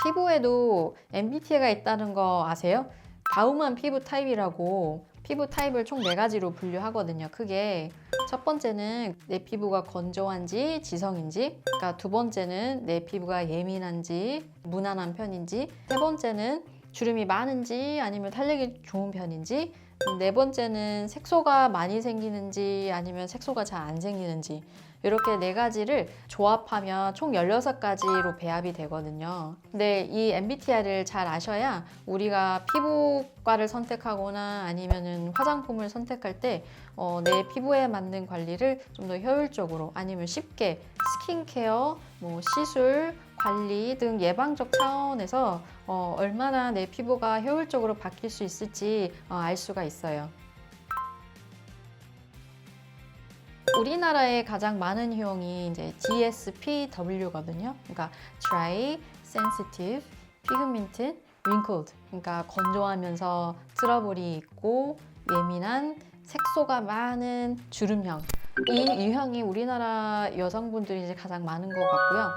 피부에도 MBTI가 있다는 거 아세요? 다우만 피부 타입이라고 피부 타입을 총 4가지로 분류하거든요. 크게 첫 번째는 내 피부가 건조한지 지성인지, 그러니까 두 번째는 내 피부가 예민한지 무난한 편인지, 세 번째는 주름이 많은지 아니면 탄력이 좋은 편인지, 네 번째는 색소가 많이 생기는지 아니면 색소가 잘 안 생기는지, 이렇게 4가지를 조합하면 총 16가지로 배합이 되거든요. 근데 이 MBTI를 잘 아셔야 우리가 피부과를 선택하거나 아니면 화장품을 선택할 때 내 피부에 맞는 관리를 좀 더 효율적으로 아니면 쉽게 스킨케어, 시술, 관리 등 예방적 차원에서 얼마나 내 피부가 효율적으로 바뀔 수 있을지 알 수가 있어요. 우리나라에 가장 많은 효용이 이제 DSPW거든요. 그러니까 Dry, Sensitive, Pigmented, Wrinkled. 그러니까 건조하면서 트러블이 있고 예민한, 색소가 많은 주름형. 이 유형이 우리나라 여성분들이 이제 가장 많은 것 같고요.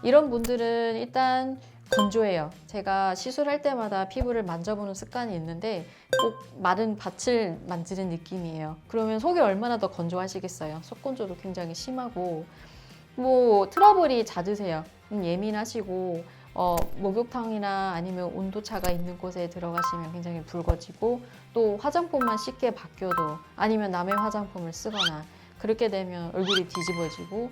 이런 분들은 일단 건조해요. 제가 시술할 때마다 피부를 만져보는 습관이 있는데 꼭 마른 밭을 만지는 느낌이에요. 그러면 속이 얼마나 더 건조하시겠어요. 속건조도 굉장히 심하고 트러블이 잦으세요. 예민하시고 목욕탕이나 아니면 온도차가 있는 곳에 들어가시면 굉장히 붉어지고, 또 화장품만 쉽게 바뀌어도 아니면 남의 화장품을 쓰거나 그렇게 되면 얼굴이 뒤집어지고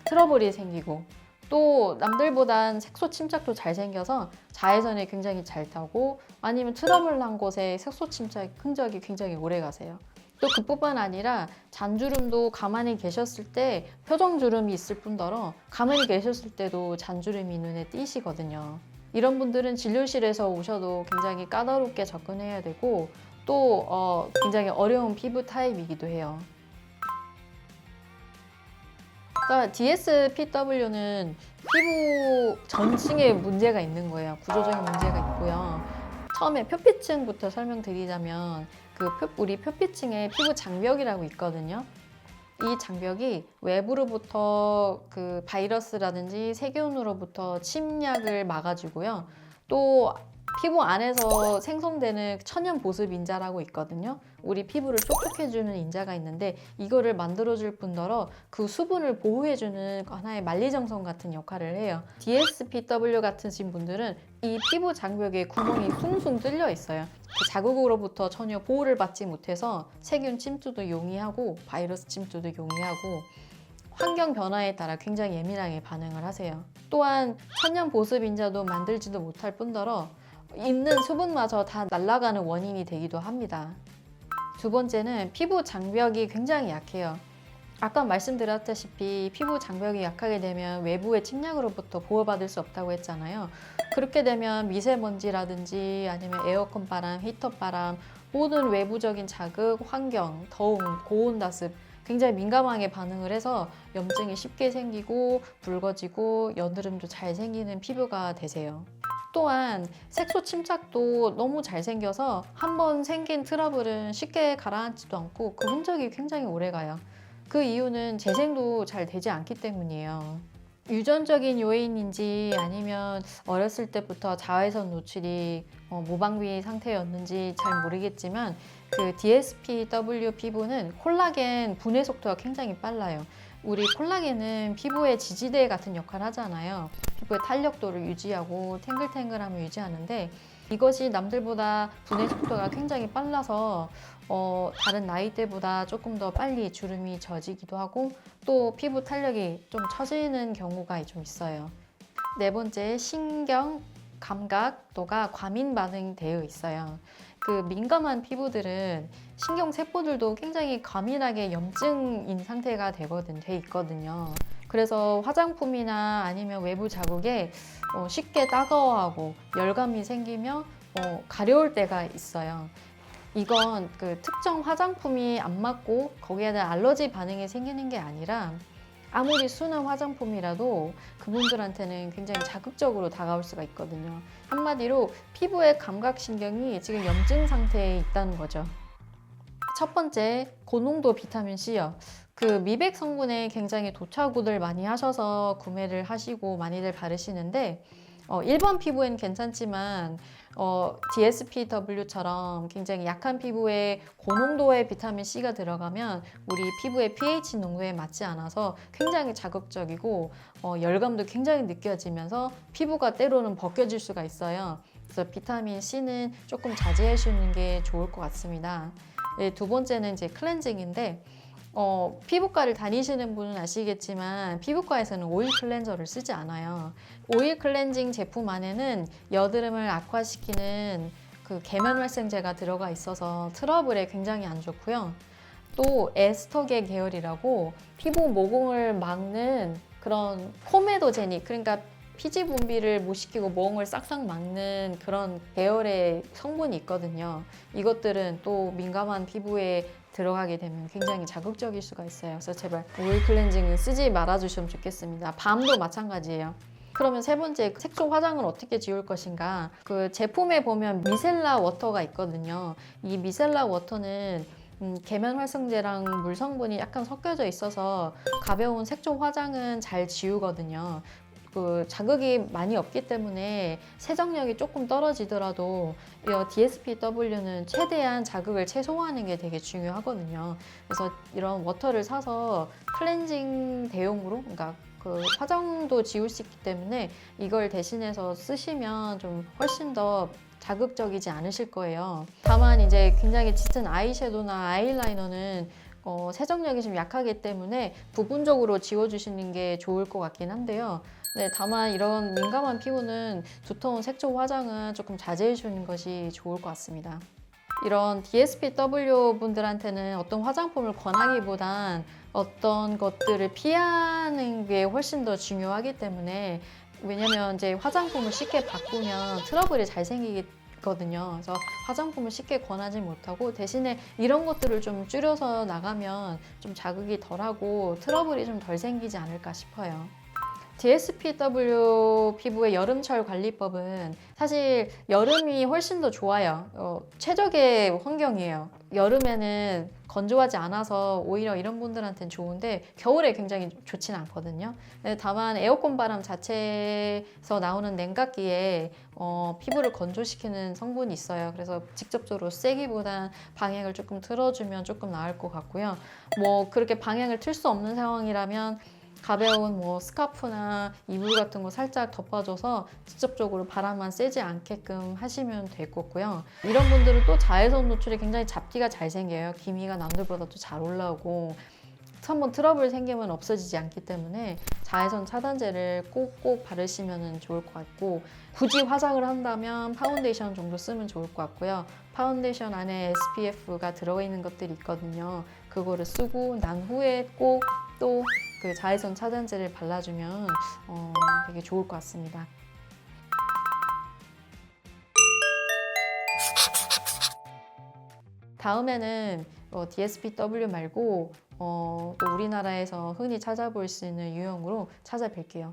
트러블이 생기고, 또 남들보단 색소 침착도 잘 생겨서 자외선에 굉장히 잘 타고, 아니면 트러블 난 곳에 색소 침착 흔적이 굉장히 오래 가세요. 또 그뿐만 아니라 잔주름도 가만히 계셨을 때 표정주름이 있을 뿐더러 가만히 계셨을 때도 잔주름이 눈에 띄시거든요. 이런 분들은 진료실에서 오셔도 굉장히 까다롭게 접근해야 되고, 또 굉장히 어려운 피부 타입이기도 해요. 그러니까 DSPW는 피부 전층에 문제가 있는 거예요. 구조적인 문제가 있고요. 처음에 표피층부터 설명드리자면 우리 표피층에 피부 장벽이라고 있거든요. 이 장벽이 외부로부터 바이러스라든지 세균으로부터 침략을 막아주고요. 또 피부 안에서 생성되는 천연 보습 인자라고 있거든요. 우리 피부를 촉촉해주는 인자가 있는데 이거를 만들어줄 뿐더러 그 수분을 보호해주는 하나의 만리장성 같은 역할을 해요. DSPW 같으신 분들은 이 피부 장벽에 구멍이 숭숭 뚫려 있어요. 그 자극으로부터 전혀 보호를 받지 못해서 세균 침투도 용이하고 바이러스 침투도 용이하고 환경 변화에 따라 굉장히 예민하게 반응을 하세요. 또한 천연 보습 인자도 만들지도 못할 뿐더러 있는 수분마저 다 날아가는 원인이 되기도 합니다. 두 번째는 피부 장벽이 굉장히 약해요. 아까 말씀드렸다시피 피부 장벽이 약하게 되면 외부의 침략으로부터 보호받을 수 없다고 했잖아요. 그렇게 되면 미세먼지라든지 아니면 에어컨 바람, 히터 바람, 모든 외부적인 자극, 환경, 더움, 고온다습 굉장히 민감하게 반응을 해서 염증이 쉽게 생기고 붉어지고 여드름도 잘 생기는 피부가 되세요. 또한 색소 침착도 너무 잘 생겨서 한번 생긴 트러블은 쉽게 가라앉지도 않고 그 흔적이 굉장히 오래 가요. 그 이유는 재생도 잘 되지 않기 때문이에요. 유전적인 요인인지 아니면 어렸을 때부터 자외선 노출이 무방비 상태였는지 잘 모르겠지만 DSPW 피부는 콜라겐 분해 속도가 굉장히 빨라요. 우리 콜라겐은 피부의 지지대 같은 역할을 하잖아요. 피부의 탄력도를 유지하고 탱글탱글함을 유지하는데 이것이 남들보다 분해 속도가 굉장히 빨라서 다른 나이대보다 조금 더 빨리 주름이 져지기도 하고 또 피부 탄력이 좀 처지는 경우가 좀 있어요. 네 번째, 신경 감각도가 과민 반응되어 있어요. 민감한 피부들은 신경 세포들도 굉장히 과민하게 염증인 상태가 돼 있거든요. 그래서 화장품이나 아니면 외부 자극에 쉽게 따가워하고 열감이 생기며 가려울 때가 있어요. 이건 특정 화장품이 안 맞고 거기에 대한 알러지 반응이 생기는 게 아니라 아무리 순한 화장품이라도 그분들한테는 굉장히 자극적으로 다가올 수가 있거든요. 한마디로 피부의 감각신경이 지금 염증 상태에 있다는 거죠. 첫 번째, 고농도 비타민C요. 미백 성분에 굉장히 도착을 많이 하셔서 구매를 하시고 많이들 바르시는데 일반 피부에는 괜찮지만 DSPW처럼 굉장히 약한 피부에 고농도의 비타민 C가 들어가면 우리 피부의 pH 농도에 맞지 않아서 굉장히 자극적이고 열감도 굉장히 느껴지면서 피부가 때로는 벗겨질 수가 있어요. 그래서 비타민 C는 조금 자제해 주는 게 좋을 것 같습니다. 네, 두 번째는 이제 클렌징인데 피부과를 다니시는 분은 아시겠지만 피부과에서는 오일 클렌저를 쓰지 않아요. 오일 클렌징 제품 안에는 여드름을 악화시키는 그 계면활성제가 들어가 있어서 트러블에 굉장히 안 좋고요. 또 에스터계 계열이라고 피부 모공을 막는 그런 포메도제닉, 그러니까 피지 분비를 못 시키고 모공을 싹싹 막는 그런 계열의 성분이 있거든요. 이것들은 또 민감한 피부에 들어가게 되면 굉장히 자극적일 수가 있어요. 그래서 제발 오일 클렌징은 쓰지 말아주시면 좋겠습니다. 밤도 마찬가지예요. 그러면 세 번째, 색조 화장을 어떻게 지울 것인가? 그 제품에 보면 미셀라 워터가 있거든요. 이 미셀라 워터는 계면 활성제랑 물 성분이 약간 섞여져 있어서 가벼운 색조 화장은 잘 지우거든요. 그 자극이 많이 없기 때문에 세정력이 조금 떨어지더라도 이 DSPW는 최대한 자극을 최소화하는 게 되게 중요하거든요. 그래서 이런 워터를 사서 클렌징 대용으로, 그러니까 그 화장도 지울 수 있기 때문에 이걸 대신해서 쓰시면 좀 훨씬 더 자극적이지 않으실 거예요. 다만 이제 굉장히 짙은 아이섀도우나 아이라이너는 세정력이 좀 약하기 때문에 부분적으로 지워주시는 게 좋을 것 같긴 한데요. 네, 다만 이런 민감한 피부는 두터운 색조 화장은 조금 자제해 주는 것이 좋을 것 같습니다. 이런 DSPW 분들한테는 어떤 화장품을 권하기보단 어떤 것들을 피하는 게 훨씬 더 중요하기 때문에, 왜냐면 이제 화장품을 쉽게 바꾸면 트러블이 잘 생기거든요. 그래서 화장품을 쉽게 권하지 못하고 대신에 이런 것들을 좀 줄여서 나가면 좀 자극이 덜하고 트러블이 좀 덜 생기지 않을까 싶어요. DSPW 피부의 여름철 관리법은 사실 여름이 훨씬 더 좋아요. 최적의 환경이에요. 여름에는 건조하지 않아서 오히려 이런 분들한테는 좋은데 겨울에 굉장히 좋진 않거든요. 다만 에어컨 바람 자체에서 나오는 냉각기에 피부를 건조시키는 성분이 있어요. 그래서 직접적으로 쐬기보단 방향을 조금 틀어주면 조금 나을 것 같고요. 뭐 그렇게 방향을 틀 수 없는 상황이라면 가벼운 뭐 스카프나 이불 같은 거 살짝 덮어줘서 직접적으로 바람만 쐬지 않게끔 하시면 될 거고요. 이런 분들은 또 자외선 노출이 굉장히 잡티가 잘 생겨요. 기미가 남들보다 도 잘 올라오고 한번 트러블 생기면 없어지지 않기 때문에 자외선 차단제를 꼭꼭 바르시면 좋을 것 같고, 굳이 화장을 한다면 파운데이션 정도 쓰면 좋을 것 같고요. 파운데이션 안에 SPF가 들어가 있는 것들이 있거든요. 그거를 쓰고 난 후에 꼭 또 그 자외선 차단제를 발라주면 되게 좋을 것 같습니다. 다음에는 DSPW 말고 또 우리나라에서 흔히 찾아볼 수 있는 유형으로 찾아뵐게요.